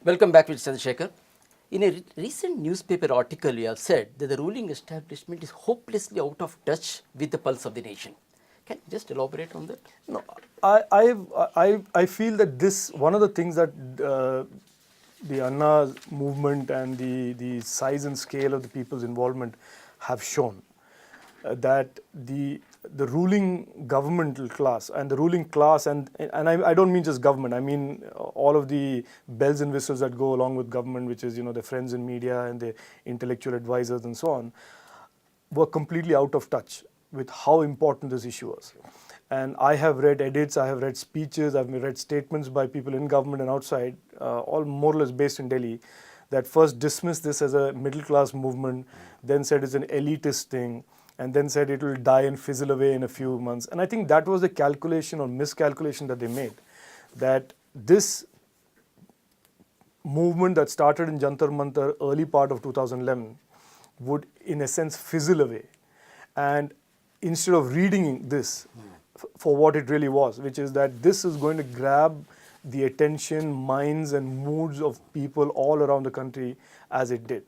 Welcome back, Mr. Chandrasekhar. In a recent newspaper article, you have said that the ruling establishment is hopelessly out of touch with the pulse of the nation. Can you just elaborate on that? No, I feel that this one of the things that the Anna movement and the size and scale of the people's involvement have shown that the ruling governmental class and the ruling class and I don't mean just government, I mean all of the bells and whistles that go along with government, which is the friends in media and the intellectual advisors and so on, were completely out of touch with how important this issue was. And I have read edits, I have read speeches, I've read statements by people in government and outside, all more or less based in Delhi, that first dismissed this as a middle class movement, then said it's an elitist thing, and then said it will die and fizzle away in a few months. And I think that was the calculation or miscalculation that they made, that this movement that started in Jantar Mantar early part of 2011 would in a sense fizzle away. And instead of reading this for what it really was, which is that this is going to grab the attention, minds and moods of people all around the country as it did.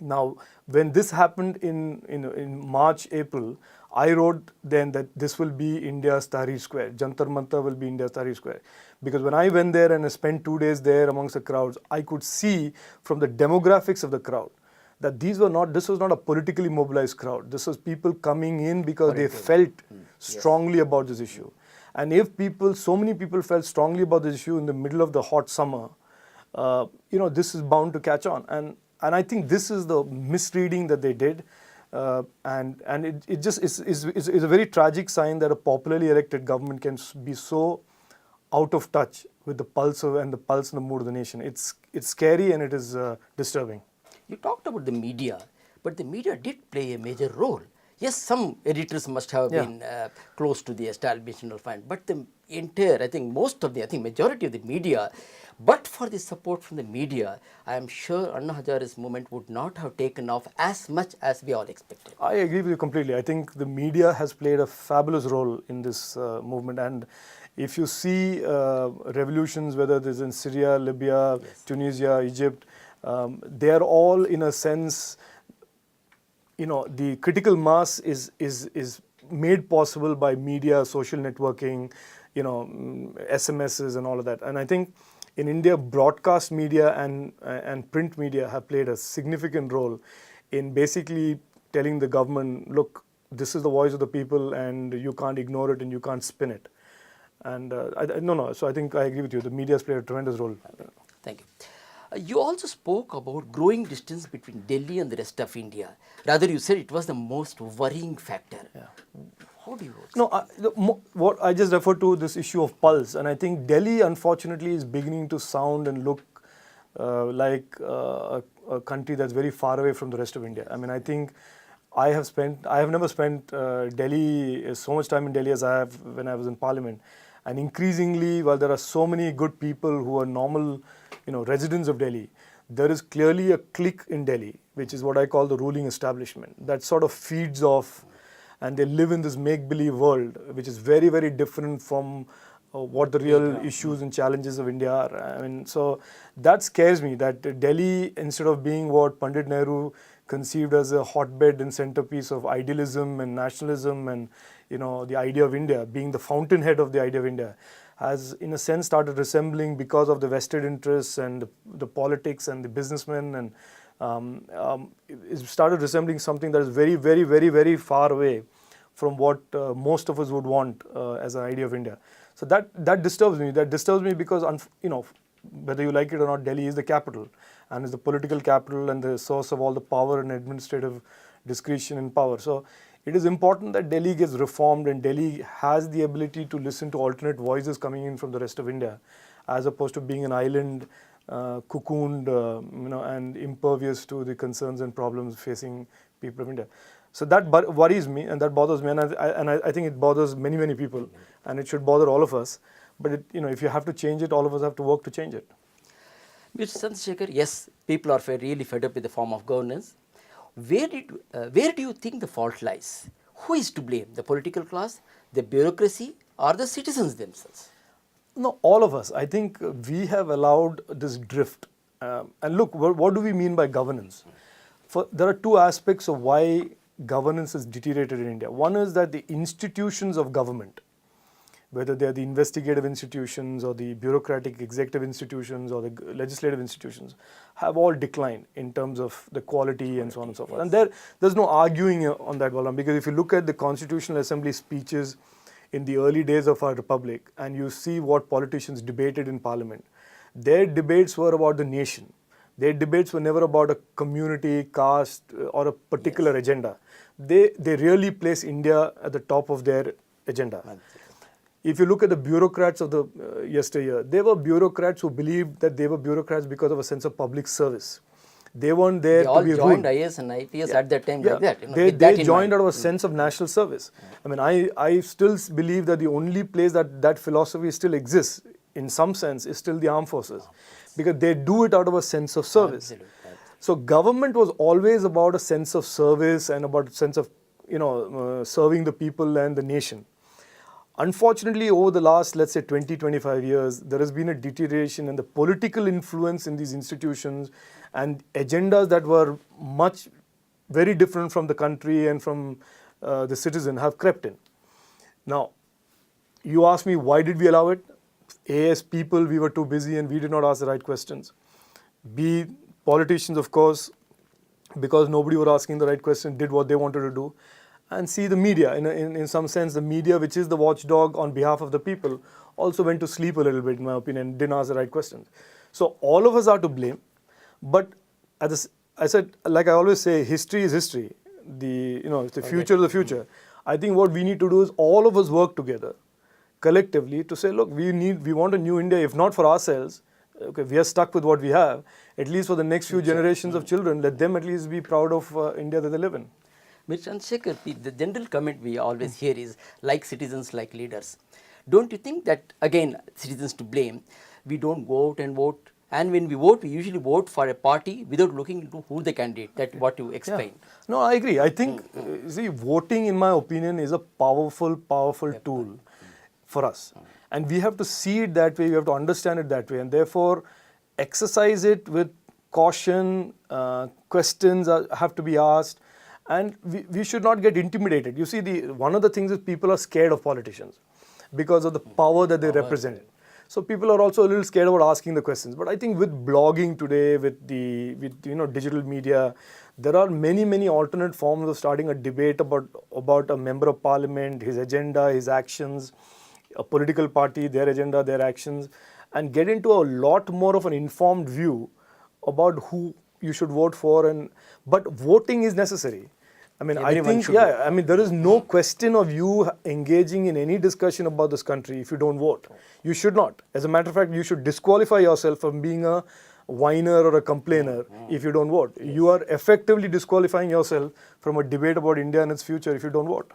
Now, when this happened in March, April, I wrote then that this will be India's Tahrir Square. Jantar Mantar will be India's Tahrir Square. Because when I went there and I spent 2 days there amongst the crowds, I could see from the demographics of the crowd that this was not a politically mobilized crowd. This was people coming in because they felt strongly about this issue. And if so many people felt strongly about this issue in the middle of the hot summer, this is bound to catch on. And I think this is the misreading that they did. And it just is a very tragic sign that a popularly elected government can be so out of touch with the pulse and the mood of the nation. It's scary and it is disturbing. You talked about the media, but the media did play a major role. Yes, some editors must have been close to the establishment of fine, but the entire, majority of the media, but for the support from the media, I am sure Anna Hazare's movement would not have taken off as much as we all expected. I agree with you completely. I think the media has played a fabulous role in this movement. And if you see revolutions, whether it is in Syria, Libya, Tunisia, Egypt, they are all in a sense, the critical mass is made possible by media, social networking, SMSs and all of that. And I think in India, broadcast media and print media have played a significant role in basically telling the government, look, this is the voice of the people and you can't ignore it and you can't spin it. And so I think I agree with you. The media has played a tremendous role. Thank you. You also spoke about growing distance between Delhi and the rest of India. Rather, you said it was the most worrying factor. Yeah. How do you? What I just referred to this issue of pulse, and I think Delhi, unfortunately, is beginning to sound and look like a country that's very far away from the rest of India. I mean, I think I have never spent Delhi so much time in Delhi as I have when I was in Parliament, and increasingly, while there are so many good people who are normal, residents of Delhi, there is clearly a clique in Delhi, which is what I call the ruling establishment, that sort of feeds off, and they live in this make-believe world, which is very, very different from what the real issues and challenges of India are. I mean, so that scares me, that Delhi, instead of being what Pandit Nehru conceived as a hotbed and centerpiece of idealism and nationalism and, the idea of India, being the fountainhead of the idea of India, has in a sense started resembling, because of the vested interests and the politics and the businessmen, and it started resembling something that is very, very, very, very far away from what most of us would want as an idea of India. So that disturbs me. That disturbs me because, whether you like it or not, Delhi is the capital and is the political capital and the source of all the power and administrative discretion and power. So it is important that Delhi gets reformed and Delhi has the ability to listen to alternate voices coming in from the rest of India, as opposed to being an island cocooned, and impervious to the concerns and problems facing people of India. So that worries me and that bothers me, and I think it bothers many, many people, and it should bother all of us. But if you have to change it, all of us have to work to change it. Mr. Chandrasekhar, yes, people are really fed up with the form of governance. Where do you think the fault lies? Who is to blame? The political class, the bureaucracy, or the citizens themselves? No, all of us. I think we have allowed this drift. And look, what do we mean by governance? There are two aspects of why governance has deteriorated in India. One is that the institutions of government, whether they are the investigative institutions or the bureaucratic executive institutions or the legislative institutions, have all declined in terms of the quality and so on and so forth. And there's no arguing on that, Balram, because if you look at the Constitutional Assembly speeches in the early days of our republic and you see what politicians debated in parliament, their debates were about the nation. Their debates were never about a community, caste, or a particular agenda. They really place India at the top of their agenda. If you look at the bureaucrats of the yesteryear, they were bureaucrats who believed that they were bureaucrats because of a sense of public service. They weren't there to be ruled. They all joined IAS and IPS at that time like that. They joined out of a sense of national service. I mean, I still believe that the only place that philosophy still exists, in some sense, is still the armed forces. Because they do it out of a sense of service. Absolutely. So government was always about a sense of service and about a sense of, serving the people and the nation. Unfortunately, over the last, let's say, 20, 25 years, there has been a deterioration in the political influence in these institutions, and agendas that were very different from the country and from the citizen have crept in. Now, you ask me, why did we allow it? A, as people, we were too busy and we did not ask the right questions. B, politicians, of course, because nobody was asking the right question, did what they wanted to do. And C, the media, in some sense, the media, which is the watchdog on behalf of the people, also went to sleep a little bit, in my opinion, didn't ask the right questions. So all of us are to blame. But I said, like I always say, history is history. The future is the future. I think what we need to do is all of us work together, collectively, to say, look, we want a new India, if not for ourselves. Okay, we are stuck with what we have. At least for the next few generations of children, let them at least be proud of India that they live in. Mr. Chandrasekhar, the general comment we always hear is, like citizens, like leaders. Don't you think that, again, citizens to blame, we don't go out and vote, and when we vote, we usually vote for a party without looking into who the candidate, that's what you explained. Yeah. No, I agree. I think, see, voting, in my opinion, is a powerful tool for us. And we have to see it that way, we have to understand it that way, and therefore exercise it with caution, questions have to be asked, and we should not get intimidated. You see, one of the things is people are scared of politicians because of the power that they represent. So people are also a little scared about asking the questions. But I think with blogging today, with digital media, there are many alternate forms of starting a debate about a member of parliament, his agenda, his actions, a political party, their agenda, their actions, and get into a lot more of an informed view about who you should vote for. But voting is necessary. I mean, there is no question of you engaging in any discussion about this country if you don't vote. You should not. As a matter of fact, you should disqualify yourself from being a whiner or a complainer if you don't vote. Yes. You are effectively disqualifying yourself from a debate about India and its future if you don't vote.